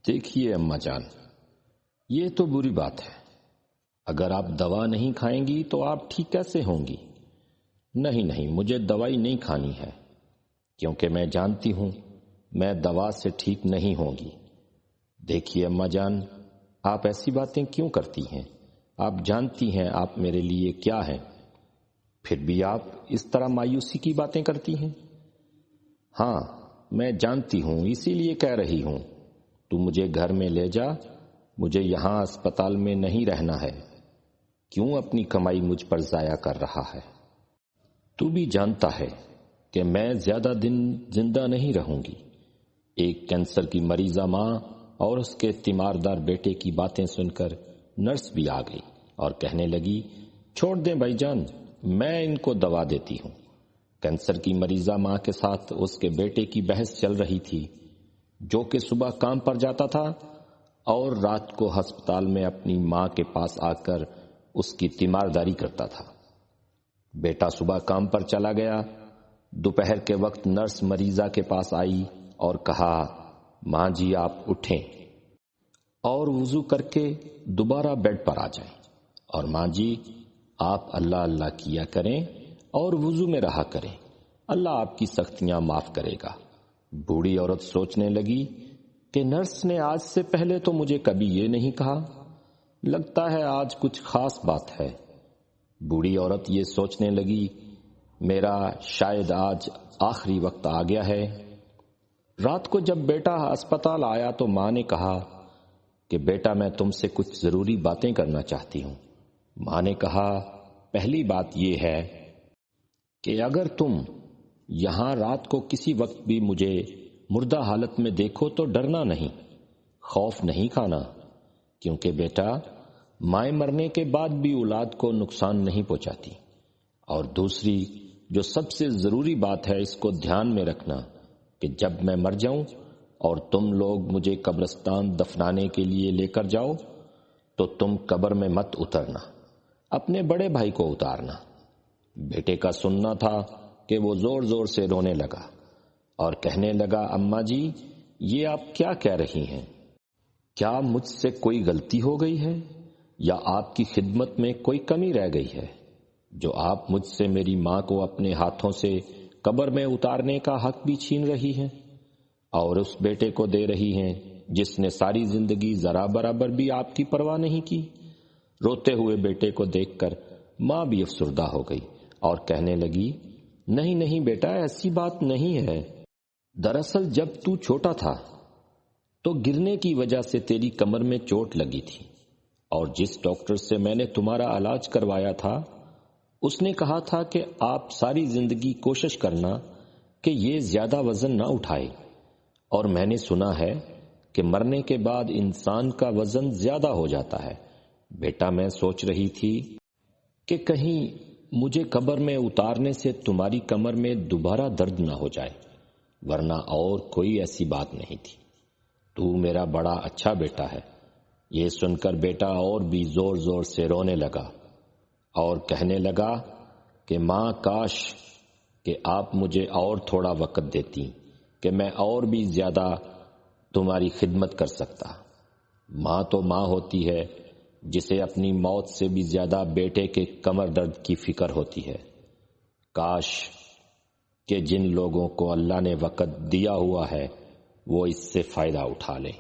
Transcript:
دیکھیے اماں جان، یہ تو بری بات ہے۔ اگر آپ دوا نہیں کھائیں گی تو آپ ٹھیک کیسے ہوں گی؟ نہیں، مجھے دوائی نہیں کھانی ہے، کیونکہ میں جانتی ہوں میں دوا سے ٹھیک نہیں ہوں گی۔ دیکھیے اماں جان، آپ ایسی باتیں کیوں کرتی ہیں؟ آپ جانتی ہیں آپ میرے لیے کیا ہیں، پھر بھی آپ اس طرح مایوسی کی باتیں کرتی ہیں۔ ہاں میں جانتی ہوں، اسی لیے کہہ رہی ہوں تو مجھے گھر میں لے جا، مجھے یہاں اسپتال میں نہیں رہنا ہے۔ کیوں اپنی کمائی مجھ پر ضائع کر رہا ہے؟ تو بھی جانتا ہے کہ میں زیادہ دن زندہ نہیں رہوں گی۔ ایک کینسر کی مریضہ ماں اور اس کے تیماردار بیٹے کی باتیں سن کر نرس بھی آ گئی اور کہنے لگی، چھوڑ دیں بھائی جان، میں ان کو دوا دیتی ہوں۔ کینسر کی مریضہ ماں کے ساتھ اس کے بیٹے کی بحث چل رہی تھی، جو کہ صبح کام پر جاتا تھا اور رات کو ہسپتال میں اپنی ماں کے پاس آ کر اس کی تیمارداری کرتا تھا۔ بیٹا صبح کام پر چلا گیا، دوپہر کے وقت نرس مریضہ کے پاس آئی اور کہا، ماں جی آپ اٹھیں اور وضو کر کے دوبارہ بیڈ پر آ جائیں، اور ماں جی آپ اللہ اللہ کیا کریں اور وضو میں رہا کریں، اللہ آپ کی سختیاں معاف کرے گا۔ بوڑھی عورت سوچنے لگی کہ نرس نے آج سے پہلے تو مجھے کبھی یہ نہیں کہا، لگتا ہے آج کچھ خاص بات ہے۔ بوڑھی عورت یہ سوچنے لگی، میرا شاید آج آخری وقت آ گیا ہے۔ رات کو جب بیٹا اسپتال آیا تو ماں نے کہا کہ بیٹا میں تم سے کچھ ضروری باتیں کرنا چاہتی ہوں۔ ماں نے کہا، پہلی بات یہ ہے کہ اگر تم یہاں رات کو کسی وقت بھی مجھے مردہ حالت میں دیکھو تو ڈرنا نہیں، خوف نہیں کھانا، کیونکہ بیٹا مائیں مرنے کے بعد بھی اولاد کو نقصان نہیں پہنچاتی۔ اور دوسری جو سب سے ضروری بات ہے، اس کو دھیان میں رکھنا کہ جب میں مر جاؤں اور تم لوگ مجھے قبرستان دفنانے کے لیے لے کر جاؤ تو تم قبر میں مت اترنا، اپنے بڑے بھائی کو اتارنا۔ بیٹے کا سننا تھا کہ وہ زور زور سے رونے لگا اور کہنے لگا، اماں جی یہ آپ کیا کہہ رہی ہیں؟ کیا مجھ سے کوئی غلطی ہو گئی ہے یا آپ کی خدمت میں کوئی کمی رہ گئی ہے جو آپ مجھ سے میری ماں کو اپنے ہاتھوں سے قبر میں اتارنے کا حق بھی چھین رہی ہیں اور اس بیٹے کو دے رہی ہیں جس نے ساری زندگی ذرا برابر بھی آپ کی پرواہ نہیں کی؟ روتے ہوئے بیٹے کو دیکھ کر ماں بھی افسردہ ہو گئی اور کہنے لگی، نہیں بیٹا، ایسی بات نہیں ہے۔ دراصل جب تو چھوٹا تھا تو گرنے کی وجہ سے تیری کمر میں چوٹ لگی تھی، اور جس ڈاکٹر سے میں نے تمہارا علاج کروایا تھا اس نے کہا تھا کہ آپ ساری زندگی کوشش کرنا کہ یہ زیادہ وزن نہ اٹھائے، اور میں نے سنا ہے کہ مرنے کے بعد انسان کا وزن زیادہ ہو جاتا ہے۔ بیٹا میں سوچ رہی تھی کہ کہیں مجھے قبر میں اتارنے سے تمہاری کمر میں دوبارہ درد نہ ہو جائے، ورنہ اور کوئی ایسی بات نہیں تھی۔ تو میرا بڑا اچھا بیٹا ہے۔ یہ سن کر بیٹا اور بھی زور زور سے رونے لگا اور کہنے لگا کہ ماں کاش کہ آپ مجھے اور تھوڑا وقت دیتی کہ میں اور بھی زیادہ تمہاری خدمت کر سکتا۔ ماں تو ماں ہوتی ہے جسے اپنی موت سے بھی زیادہ بیٹے کے کمر درد کی فکر ہوتی ہے۔ کاش کہ جن لوگوں کو اللہ نے وقت دیا ہوا ہے وہ اس سے فائدہ اٹھا لیں۔